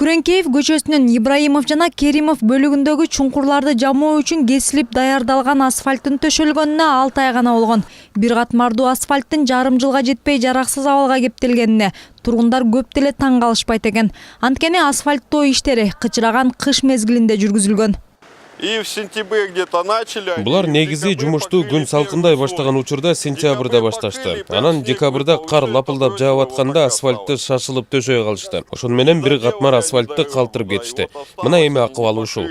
Күреңкеев көчөсүнүн Ибраимов жана Керимов бөлүгүндөгү чуңкурларды жамоо үчүн кесилип даярдалган асфальттын төшөлгөнүнө 6 ай гана болгон. Бир катмардуу асфальттын жарым жылга жетпей жараксыз абалга кептелгенине тургундар көп деле таң калышпайт экен. Анткени асфальттоо иштери кычыраган кыш мезгилинде жүргүзүлгөн. Булар негизи жумушту күн салкындай баштаган учурда сентябрда башташты. Анан декабрда кар лапылдап жаап атканда асфальтты шашылып төшөй калышты. Ошону менен бир катмар асфальтты калтырып кетишти. Мына эми акыбалы ушул.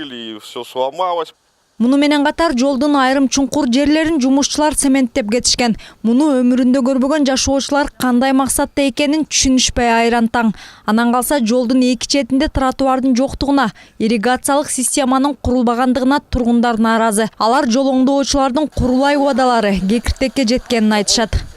Муну менен катар жолдун айрым чуңкур жерлерин жумушчулар цементтеп кетишкен. Муну өмүрүндө көрбөгөн жашоочулар кандай максатта экенин түшүнүшпөй айран таң. Анан калса жолдун эки четинде тротуардын жоктугуна, ирригациялык системанын курулбагандыгына тургундар нааразы. Алар жол оңдоочулардын курулай убадалары кекиртекке жеткенин айтышат.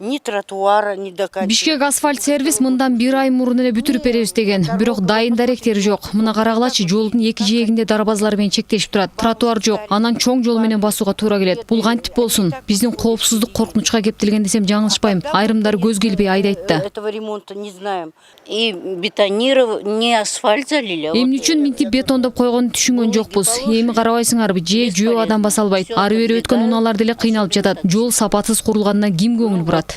Ни тротуара, ни дока. Бишкек асфальт сервис мындан бир ай мурун эле бүтүрүп беребиз деген. Бирок дайын даректери жок. Мына карагылачы, жолдун эки жээгинде дарбазалар менен чектешип турат. Тротуар жок. Анан чоң жол менен басууга туура келет. Бул кантип болсун? Биздин коопсуздук коркунучка кептелген десем жаңылышпайм. Айрымдары көзгө илбей айдайт да. Этого ремонта не знаем. И бетонировать, не асфальт залили. Эмне үчүн минтип бетондоп койгонун түшүнгөн жокпуз. Эми карабайсыңарбы, жөө адам баса албайт. Ары бери өткөн унаалар деле кыйналып жатат. Жол сапатсыз курулганына ким көңүл бурат?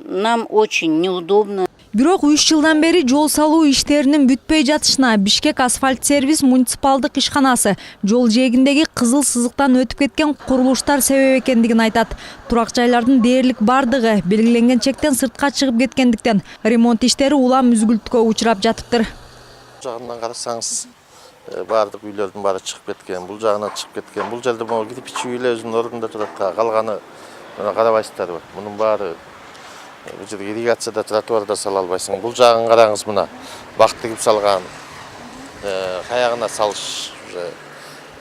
Нам очень неудобно. Бирок 3 жылдан бери жол салуу иштеринин бүтпөй жатышына Бишкек асфальт сервис муниципалдык ишканасы жол жээгиндеги кызыл сызыктан өтүп кеткен курулуштар себеп экендигин айтат. Турак жайлардын дээрлик бардыгы белгиленген чектен сыртка чыгып кеткендиктен ремонт иштери улам үзгүлтүккө учурап жатыптыр. Жагынан карасаңыз, бардык үйлөрдүн баары чыгып кеткен, бул жагынан чыгып кеткен. Бул жерде могу кирпичи үйлөр өзүнүн ордунда турат, калганы карабайсыздарбы? Мунун баары бул жерде ирригацияда тротуарда сала албайсың. Бул жагын караңыз, мына бак тигип салган, каягына салыш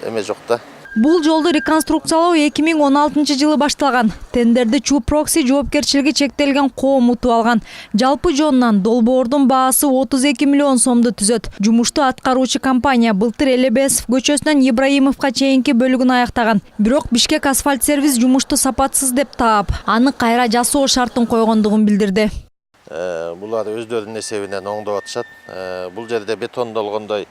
эме жок да. Бул жолду реконструкциялоо 2016 жылы башталган. Тендерди Чу Прокси жоопкерчилиги чектелген коом утуп алган. Жалпы жонунан долбоордун баасы 32 миллион сомду түзөт. Жумушту аткаруучу компания былтыр Элебесов көчөсүнөн Ибраимовго чейинки бөлүгүн аяктаган. Бирок Бишкек асфальт сервис жумушту сапатсыз деп таап, аны кайра жасоо шартын койгондугун билдирди. Булар өздөрүнүн эсебинен оңдоп атышат. Бул жерде бетондолгондой,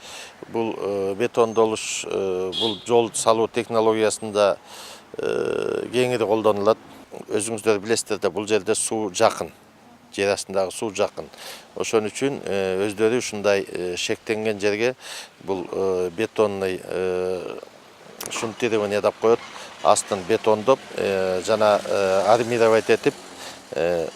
бул бетондолуш бул жол салуу технологиясында кеңири колдонулат. Өзүңүздөр билесиздер да, бул жерде суу жакын. Жер астындагы суу жакын. Ошон үчүн өздөрү ушундай шектенген жерге бул бетонный шунтирование деп коет. Астын бетондоп жана армировать этип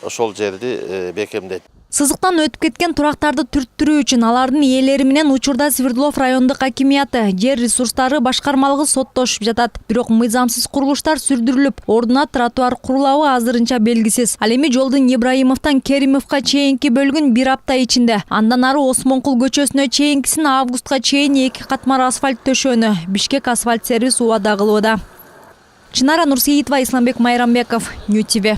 ошол жерди бекемдейт. Сызыктан өтүп кеткен турактарды түрттүрүү үчүн алардын ээлери менен учурда Свердлов райондук акимияты жер ресурстары башкармалыгы соттошуп жатат. Бирок мыйзамсыз курулуштар сүрдүрүлүп, ордуна тротуар курулабы азырынча белгисиз. Ал эми жолдун Ибраимовдон Керимовго чейинки бөлүгүн бир апта ичинде, андан ары Осмонкул көчөсүнө чейинкисин августка чейин 2 катмар асфальт төшөөнү Бишкек асфальт сервис убада кылууда. Чынара Нурсеитова, Исламбек Майрамбеков, Нью ТВ.